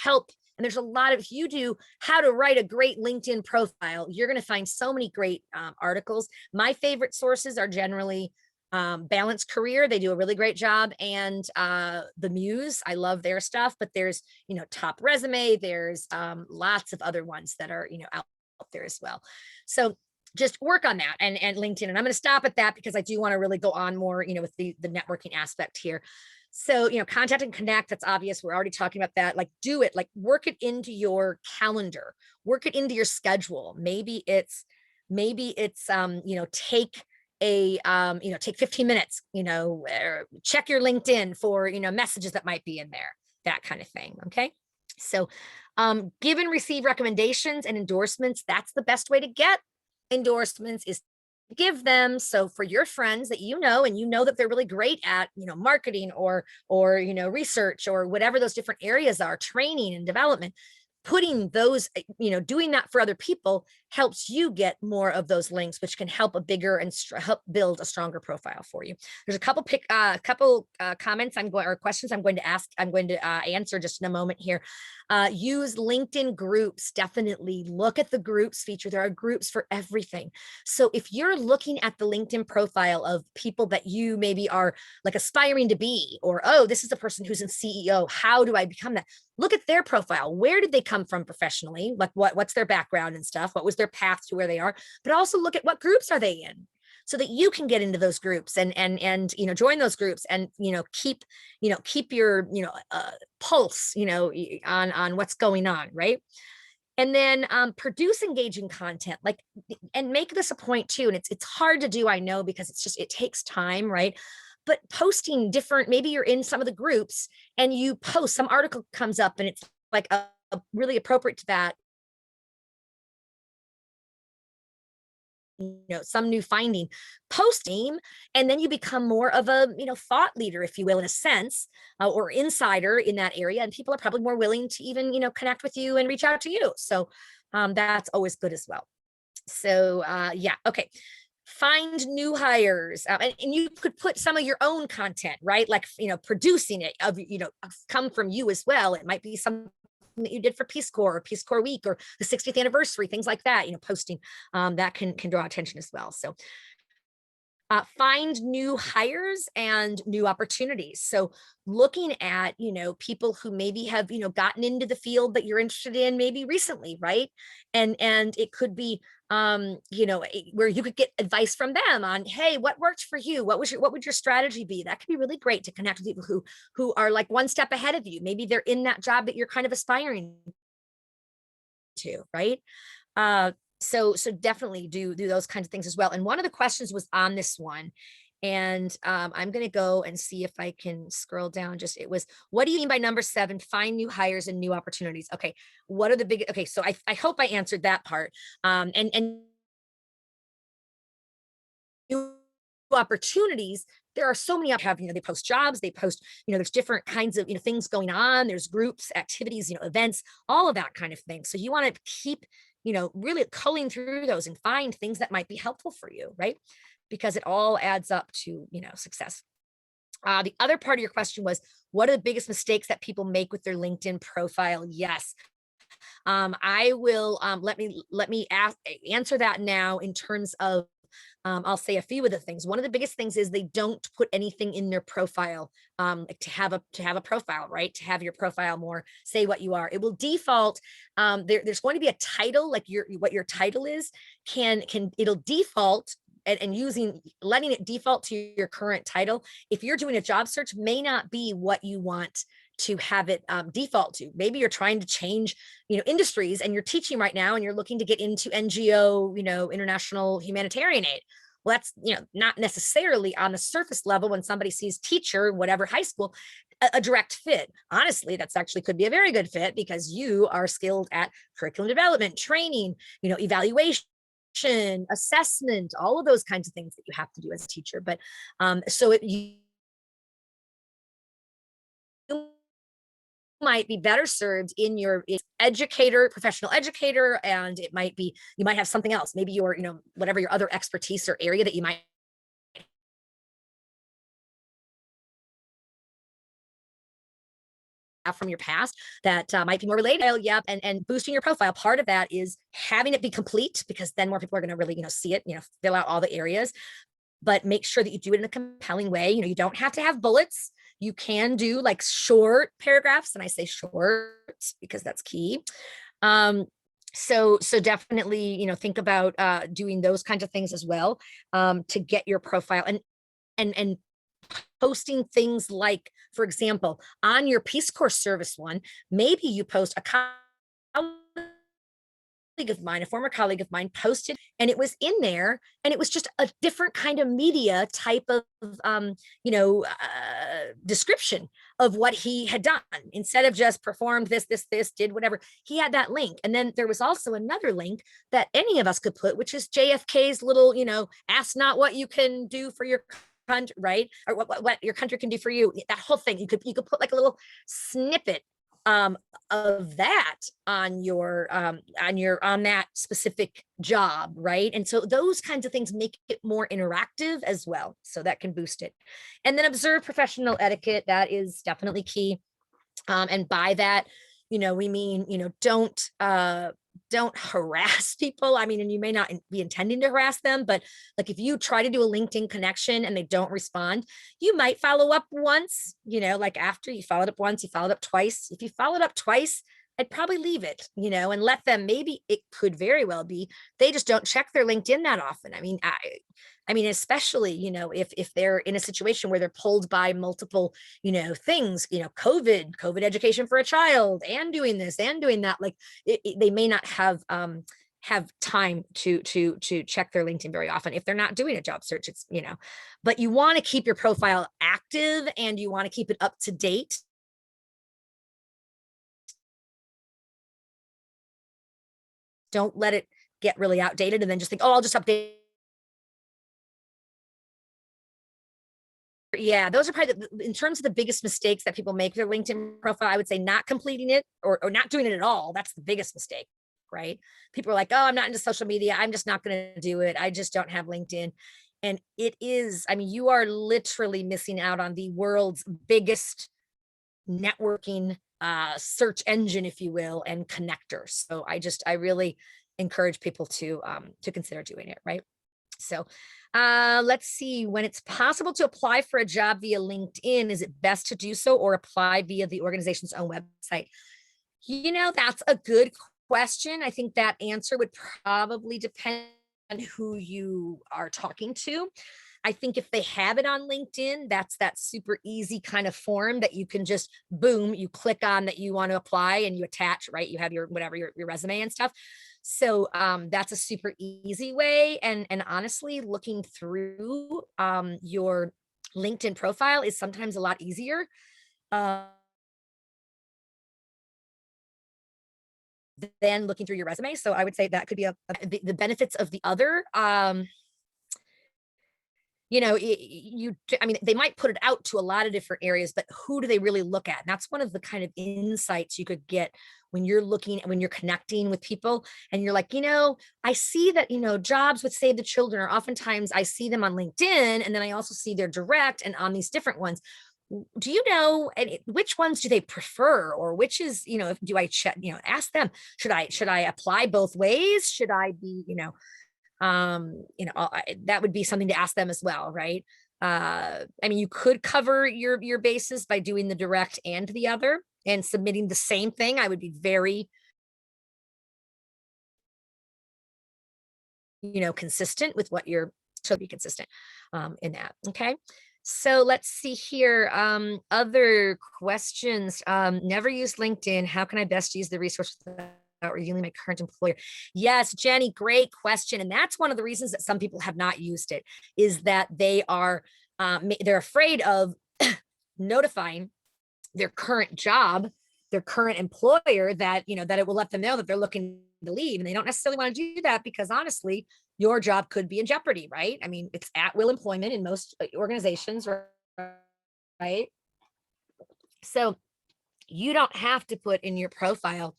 help. And there's a lot of, if you do how to write a great LinkedIn profile, you're going to find so many great articles. My favorite sources are generally Balanced Career. They do a really great job. And the Muse, I love their stuff, but there's, Top Resume, there's lots of other ones that are, out there as well. So just work on that and LinkedIn. And I'm going to stop at that because I do want to really go on more, with the networking aspect here. So, contact and connect, that's obvious. We're already talking about that. Like, do it, like, work it into your calendar, work it into your schedule. Maybe it's, take take 15 minutes, check your LinkedIn for, messages that might be in there, that kind of thing. Okay. So, give and receive recommendations and endorsements. That's the best way to get endorsements, is give them. So for your friends that and that they're really great at, marketing or research or whatever those different areas are, training and development, putting those, doing that for other people helps you get more of those links, which can help a bigger and help build a stronger profile for you. There's a couple comments or questions I'm going to answer just in a moment here. Use LinkedIn groups. Definitely look at the groups feature. There are groups for everything. So if you're looking at the LinkedIn profile of people that you maybe are like aspiring to be, or, oh, this is the person who's in CEO, how do I become that? Look at their profile. Where did they come from professionally? Like what's their background and stuff? What was their path to where they are? But also look at what groups are they in, so that you can get into those groups and join those groups and keep your pulse on what's going on, right? And then produce engaging content, like, and make this a point too. And it's hard to do, I know, because it takes time, right? But posting different, maybe you're in some of the groups and you post, some article comes up and it's like a really appropriate to that, some new finding, post name, and then you become more of a thought leader, if you will, in a sense, or insider in that area, and people are probably more willing to even connect with you and reach out to you. So that's always good as well. So yeah, okay. Find new hires, and you could put some of your own content, right? Like producing it come from you as well. It might be something that you did for Peace Corps or Peace Corps Week or the 60th anniversary, things like that. Posting that can draw attention as well. So find new hires and new opportunities. So looking at, people who maybe have, gotten into the field that you're interested in maybe recently, right? And it could be, where you could get advice from them on, hey, what worked for you? What would your strategy be? That could be really great to connect with people who are like one step ahead of you. Maybe they're in that job that you're kind of aspiring to, right? So definitely do those kinds of things as well. And one of the questions was on this one, and I'm going to go and see if I can scroll down. It was, what do you mean by number 7, find new hires and new opportunities? Okay, what are the big, okay, so I hope I answered that part. And new opportunities, there are so many have, they post jobs, they post, there's different kinds of, things going on. There's groups, activities, events, all of that kind of thing. So you want to keep, really culling through those and find things that might be helpful for you, right? Because it all adds up to, success. The other part of your question was, what are the biggest mistakes that people make with their LinkedIn profile? Yes. I will let me answer that now in terms of I'll say a few of the things. One of the biggest things is they don't put anything in their profile, like to have a profile, right? To have your profile more say what you are. It will default. There's going to be a title, like what your title is. It'll default. And using letting it default to your current title, if you're doing a job search, may not be what you want to have it default to. Maybe you're trying to change, industries, and you're teaching right now, and you're looking to get into NGO, international humanitarian aid. Well, that's not necessarily on the surface level when somebody sees teacher, whatever high school, a direct fit. Honestly, that's actually could be a very good fit because you are skilled at curriculum development, training, evaluation, assessment, all of those kinds of things that you have to do as a teacher. But so you might be better served in your educator, professional educator, and it might be, you might have something else, maybe your, whatever your other expertise or area that you might from your past that might be more related. Yep. And boosting your profile. Part of that is having it be complete, because then more people are going to really, see it, fill out all the areas, but make sure that you do it in a compelling way. You don't have to have bullets. You can do like short paragraphs. And I say short because that's key. So definitely, think about doing those kinds of things as well, to get your profile and posting things like, for example, on your Peace Corps service one, maybe you post a of mine, a former colleague of mine, posted, and it was in there, and it was just a different kind of media type of, description of what he had done. Instead of just performed this, did whatever, he had that link. And then there was also another link that any of us could put, which is JFK's little, ask not what you can do for your country, right? Or what your country can do for you. That whole thing, you could put like a little snippet of that on on that specific job, right? And so those kinds of things make it more interactive as well, so that can boost it. And then observe professional etiquette. That is definitely key. And by that, we mean, don't harass people. I mean, and you may not be intending to harass them, but like if you try to do a LinkedIn connection and they don't respond, you might follow up once, like after you followed up once, you followed up twice. If you followed up twice, I'd probably leave it, and let them, maybe it could very well be they just don't check their LinkedIn that often. I mean, especially, if they're in a situation where they're pulled by multiple, things, COVID education for a child, and doing this and doing that, like they may not have time to check their LinkedIn very often if they're not doing a job search. It's, but you want to keep your profile active and you want to keep it up to date. Don't let it get really outdated and then just think, oh, I'll just update. Yeah, those are probably in terms of the biggest mistakes that people make their LinkedIn profile. I would say not completing it, or not doing it at all. That's the biggest mistake, right? People are like, oh, I'm not into social media, I'm just not going to do it, I just don't have LinkedIn. And it is, I mean, you are literally missing out on the world's biggest networking search engine, if you will, and connector. So I really encourage people to consider doing it, right? So let's see. When it's possible to apply for a job via LinkedIn, is it best to do so or apply via the organization's own website? That's a good question. I think that answer would probably depend on who you are talking to. I think if they have it on LinkedIn, that's that super easy kind of form that you can just boom, you click on that you want to apply and you attach, right? You have your whatever, your resume and stuff. So that's a super easy way. And honestly, looking through your LinkedIn profile is sometimes a lot easier. Than looking through your resume. So I would say that could be the benefits of the other. I mean, they might put it out to a lot of different areas, but who do they really look at? And that's one of the kind of insights you could get when you're when you're connecting with people and you're like, I see that, jobs with Save the Children are oftentimes I see them on LinkedIn, and then I also see their direct and on these different ones. Do you know which ones do they prefer, or which is, do I check, ask them, should I apply both ways? Should I be, that would be something to ask them as well, right? I mean, you could cover your bases by doing the direct and the other and submitting the same thing. I would be very, consistent with what you're to be consistent in that. Okay. So let's see here. Other questions. Never use LinkedIn. How can I best use the resources without revealing my current employer? Yes, Jenny, great question. And that's one of the reasons that some people have not used it, is that they're afraid of notifying their current job, their current employer, that that it will let them know that they're looking to leave, and they don't necessarily want to do that because honestly, your job could be in jeopardy, right? I mean, it's at will employment in most organizations, right? So you don't have to put in your profile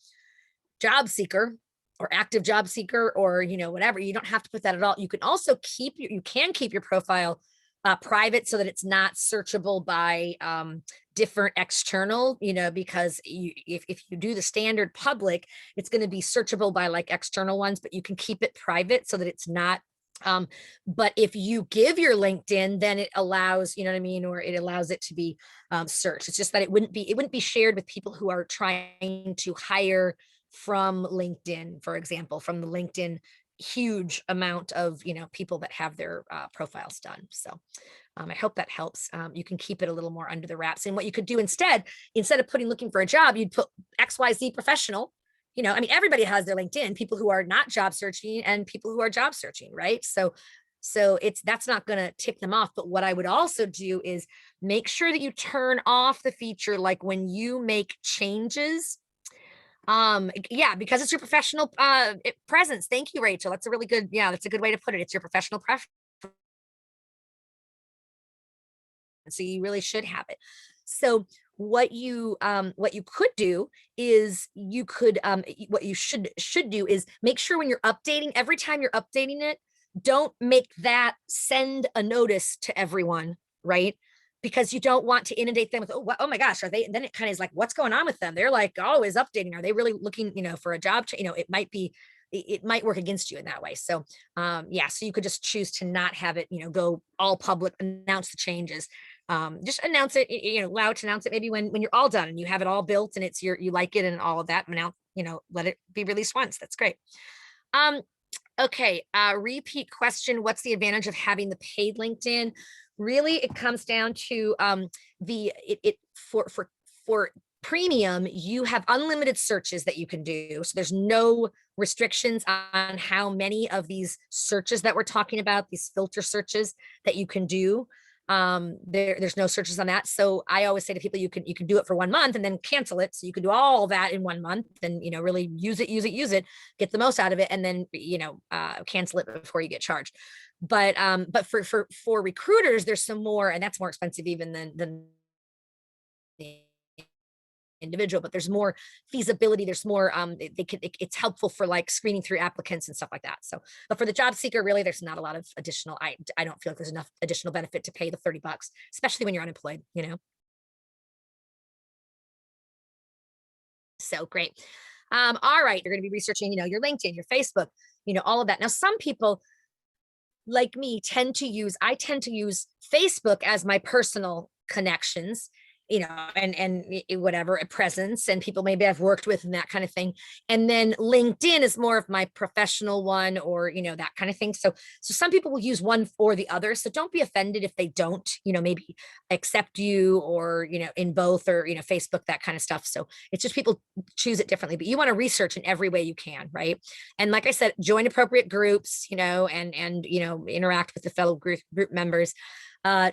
job seeker or active job seeker, or whatever. You don't have to put that at all. You can also keep your profile private so that it's not searchable by different external, because if you do the standard public, it's going to be searchable by like external ones, but you can keep it private so that it's not. But if you give your LinkedIn, then it allows, you know what I mean, or it allows it to be searched. It's just that it wouldn't be shared with people who are trying to hire from LinkedIn, for example, from the LinkedIn huge amount of people that have their profiles done. So I hope that helps. You can keep it a little more under the wraps. And what you could do instead of looking for a job, you'd put XYZ professional. I mean, everybody has their LinkedIn, people who are not job searching and people who are job searching, right? So that's not going to tick them off. But what I would also do is make sure that you turn off the feature, like when you make changes. Yeah, because it's your professional presence. Thank you, Rachel. That's a good way to put it. It's your professional preference. So you really should have it. So what you could do is what you should do is make sure when you're updating, every time you're updating it, don't make that send a notice to everyone, right? Because you don't want to inundate them with, oh my gosh, are they? And then it kind of is like, what's going on with them? They're like always updating. Are they really looking, for a job? It might work against you in that way. So yeah, so you could just choose to not have it, go all public, announce the changes. Just announce it, allow it to announce it maybe when you're all done and you have it all built and you like it and all of that. Now, let it be released once. That's great. Okay. Repeat question. What's the advantage of having the paid LinkedIn? Really, it comes down to for premium, you have unlimited searches that you can do. So there's no restrictions on how many of these searches that we're talking about, these filter searches that you can do. There's no searches on that. So I always say to people, you can do it for 1 month and then cancel it. So you can do all that in 1 month and, really use it, get the most out of it. And then, cancel it before you get charged. But for recruiters, there's some more, and that's more expensive even than the individual, but there's more feasibility. There's more, it's helpful for like screening through applicants and stuff like that. So, but for the job seeker, really, there's not a lot of additional, I don't feel like there's enough additional benefit to pay the $30, especially when you're unemployed, So great. All right. You're going to be researching, your LinkedIn, your Facebook, all of that. Now, some people like me I tend to use Facebook as my personal connections, and whatever, a presence and people maybe I've worked with and that kind of thing. And then LinkedIn is more of my professional one, or, that kind of thing. So some people will use one or the other. So don't be offended if they don't, maybe accept you, or, in both, or, Facebook, that kind of stuff. So it's just people choose it differently, but you want to research in every way you can, right? And like I said, join appropriate groups, and interact with the fellow group members.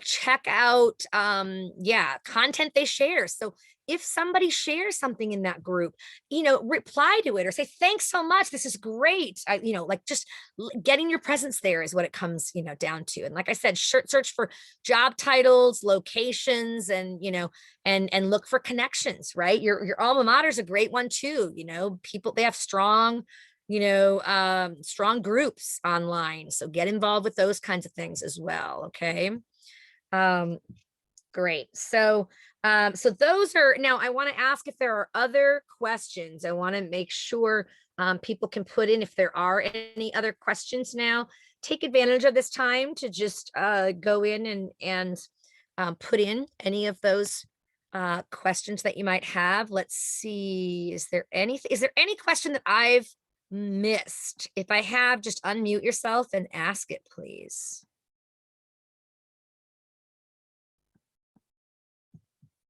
Check out content they share. So if somebody shares something in that group, reply to it or say, thanks so much. This is great. Like just getting your presence there is what it comes, down to. And like I said, search for job titles, locations, and, and look for connections, right? Your alma mater is a great one too. People, they have strong, strong groups online. So get involved with those kinds of things as well. Okay. Um, Great. So those are, now I want to ask if there are other questions. I want to make sure people can put in if there are any other questions now. Take advantage of this time to just go in and put in any of those questions that you might have. Let's see. Is there any question that I've missed? If I have, just unmute yourself and ask it, please.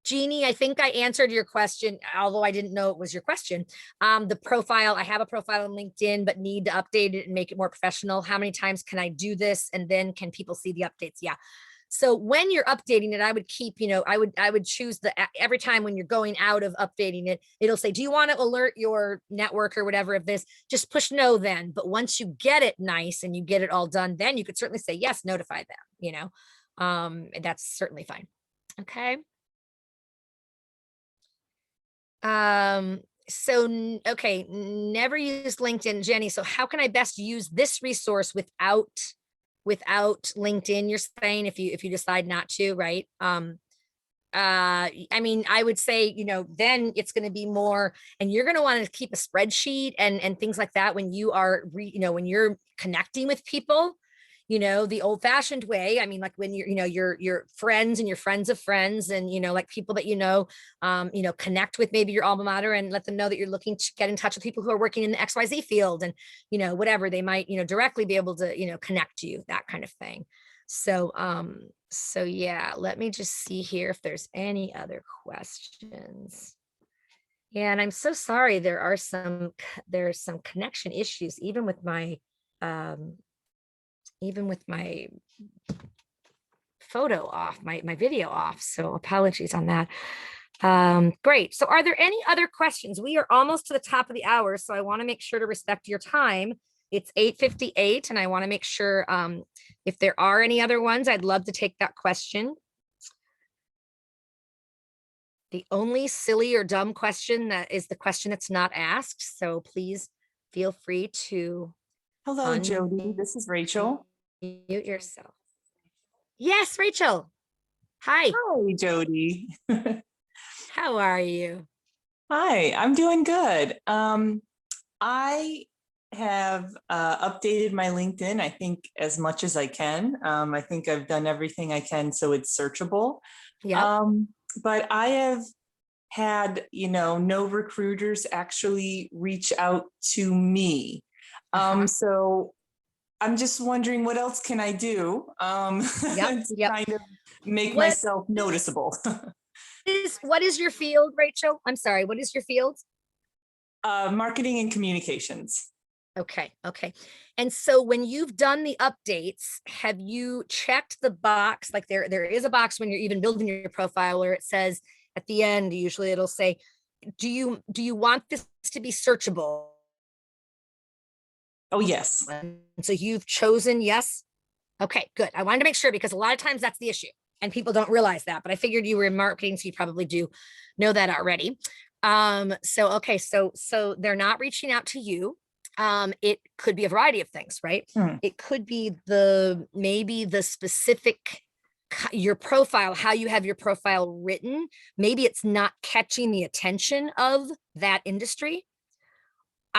Jeannie, I think I answered your question, although I didn't know it was your question. The profile, I have a profile on LinkedIn, but need to update it and make it more professional. How many times can I do this? And then can people see the updates? Yeah. So when you're updating it, I would keep, I would choose every time when you're going out of updating it, it'll say, do you want to alert your network or whatever of this? Just push no then. But once you get it nice and you get it all done, then you could certainly say, yes, notify them, that's certainly fine. Okay. Okay, never used LinkedIn, Jenny. So how can I best use this resource without LinkedIn? You're saying if you decide not to, right? I mean, I would say, then it's going to be more, and you're going to want to keep a spreadsheet and things like that when you are, when you're connecting with people, the old fashioned way. I mean, like when your friends and your friends of friends and, like people that, connect with maybe your alma mater and let them know that you're looking to get in touch with people who are working in the XYZ field and, whatever they might, directly be able to, connect you, that kind of thing. So yeah, let me just see here if there's any other questions. Yeah, and I'm so sorry, there's some connection issues, even with my photo off, my video off. So apologies on that. Great. So are there any other questions? We are almost to the top of the hour, so I want to make sure to respect your time. It's 8:58, and I want to make sure if there are any other ones, I'd love to take that question. The only silly or dumb question that is the question that's not asked. So please feel free to Hello, Jody. This is Rachel. Mute yourself. Yes, Rachel. Hi. Hi, Jody. How are you? Hi, I'm doing good. I have updated my LinkedIn, I think, as much as I can. I think I've done everything I can so it's searchable. Yeah. But I have had, no recruiters actually reach out to me. So I'm just wondering, what else can I do Yep. to Yep. kind of make What myself noticeable? what is your field, Rachel? I'm sorry. What is your field? Marketing and communications. Okay. Okay. And so when you've done the updates, have you checked the box? Like there is a box when you're even building your profile where it says at the end, usually it'll say, do you want this to be searchable? Oh, yes. And so you've chosen yes. Okay, good. I wanted to make sure because a lot of times that's the issue and people don't realize that, but I figured you were in marketing, so you probably do know that already. Okay, so they're not reaching out to you. It could be a variety of things, right? It could be maybe the specific your profile, how you have your profile written. Maybe it's not catching the attention of that industry.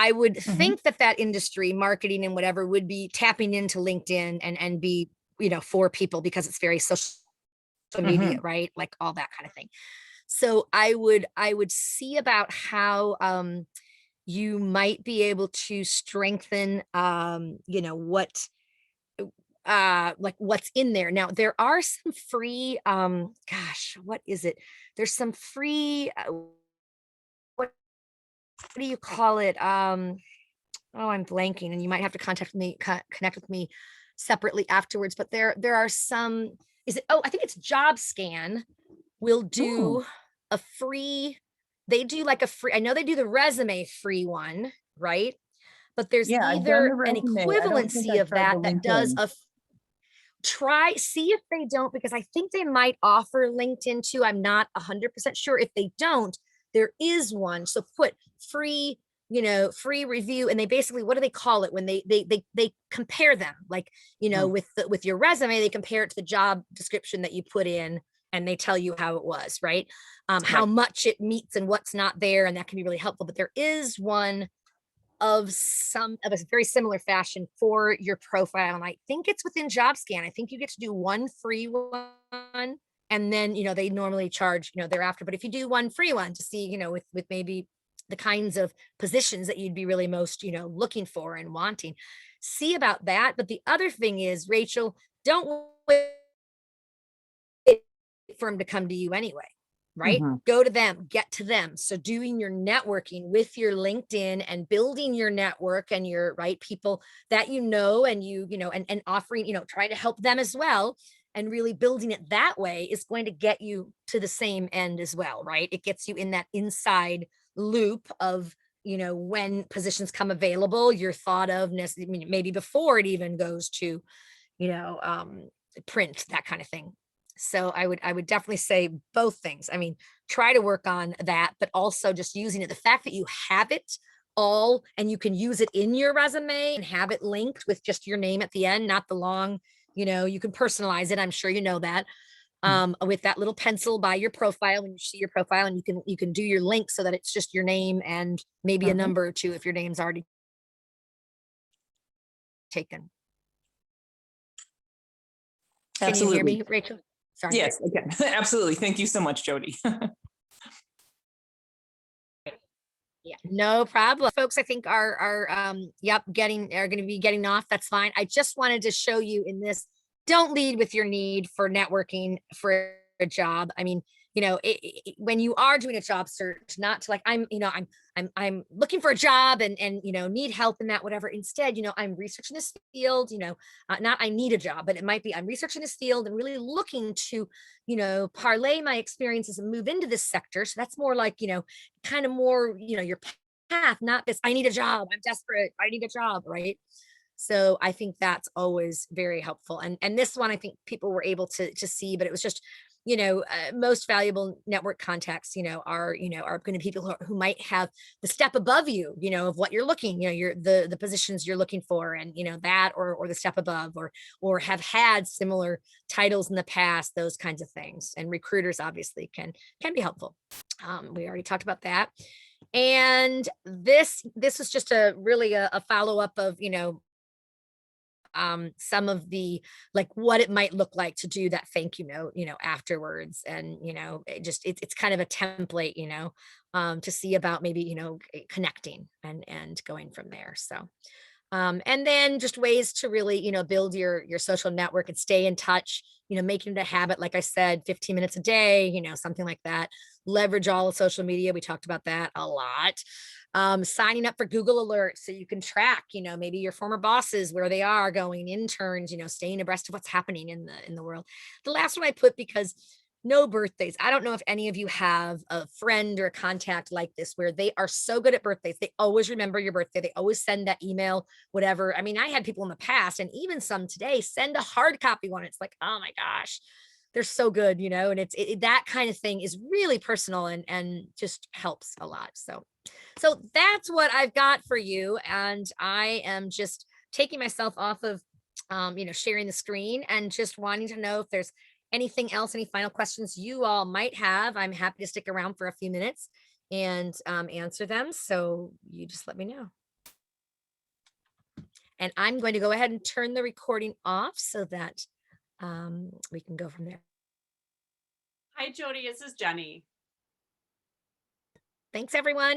I would think that industry, marketing and whatever, would be tapping into LinkedIn and be, for people because it's very social media, right? Like all that kind of thing. So I would see about how you might be able to strengthen like what's in there. Now there are some free what is it? There's some free what do you call it? Oh, I'm blanking, and you might have to connect with me separately afterwards. But there are some. Is it? Oh, I think it's Job Scan will do. a free, they do like a free, I know they do the resume free one, right? But there's Yeah, I've done either the an resume. I don't think equivalency I've of tried the that that does LinkedIn. a, try, see if they don't, because I think they might offer LinkedIn too. I'm not 100% sure. If they don't, there is one. So put free, free review, and they basically, what do they call it when they compare them, like, Mhm. with your resume, they compare it to the job description that you put in, and they tell you how it was, right? How Right. much it meets and what's not there, and that can be really helpful. But there is one of some of a very similar fashion for your profile. And I think it's within JobScan. I think you get to do one free one. And then, they normally charge, thereafter. But if you do one free one to see, with maybe the kinds of positions that you'd be really most, looking for and wanting, see about that. But the other thing is, Rachel, don't wait for them to come to you anyway, right? Mhm. Go to them, get to them. So doing your networking with your LinkedIn and building your network and your right people that and and offering, try to help them as well. And really building it that way is going to get you to the same end as well, right? It gets you in that inside loop of, when positions come available, you're thought of, maybe before it even goes to, you know, um, print, that kind of thing. So I would definitely say both things. I mean, try to work on that, but also just using it. The fact that you have it all and you can use it in your resume and have it linked with just your name at the end, not the long, you can personalize it. I'm sure you know that. Mhm. With that little pencil by your profile when you see your profile, and you can do your link so that it's just your name and maybe a Mhm. number or two if your name's already taken. Can you hear Absolutely. me, Rachel? Sorry. Yes, again. Absolutely. Thank you so much, Jody. Yeah, no problem. Folks, I think are going to be getting off. That's fine. I just wanted to show you in this. Don't lead with your need for networking for a job. I mean, when you are doing a job search, not to like I'm looking for a job and need help in that whatever. Instead, I'm researching this field. Not I need a job, but it might be I'm researching this field and really looking to parlay my experiences and move into this sector. So that's more like kind of more, your path, not this, I need a job, I'm desperate, I need a job, right? So I think that's always very helpful. And this one I think people were able to see, but it was just, most valuable network contacts, are going to be people who might have the step above you, of what you're looking, you're the positions you're looking for, and that or the step above, or have had similar titles in the past, those kinds of things. And recruiters obviously can be helpful. We already talked about that. And this is just a really a follow-up of some of the, like, what it might look like to do that thank you note afterwards. And it's kind of a template, to see about maybe connecting and going from there. So and then just ways to really, build your social network and stay in touch, making it a habit, like I said, 15 minutes a day, something like that. Leverage all of social media. We talked about that a lot. Signing up for Google Alerts so you can track, maybe your former bosses, where they are going, interns, staying abreast of what's happening in the world. The last one I put because no birthdays. I don't know if any of you have a friend or a contact like this where they are so good at birthdays. They always remember your birthday. They always send that email, whatever. I mean, I had people in the past and even some today send a hard copy one. It's like, oh my gosh, they're so good, and that kind of thing is really personal and just helps a lot. So that's what I've got for you. And I am just taking myself off of sharing the screen and just wanting to know if there's anything else, any final questions you all might have. I'm happy to stick around for a few minutes and answer them. So you just let me know. And I'm going to go ahead and turn the recording off so that we can go from there. Hi, Jody. This is Jenny. Thanks, everyone.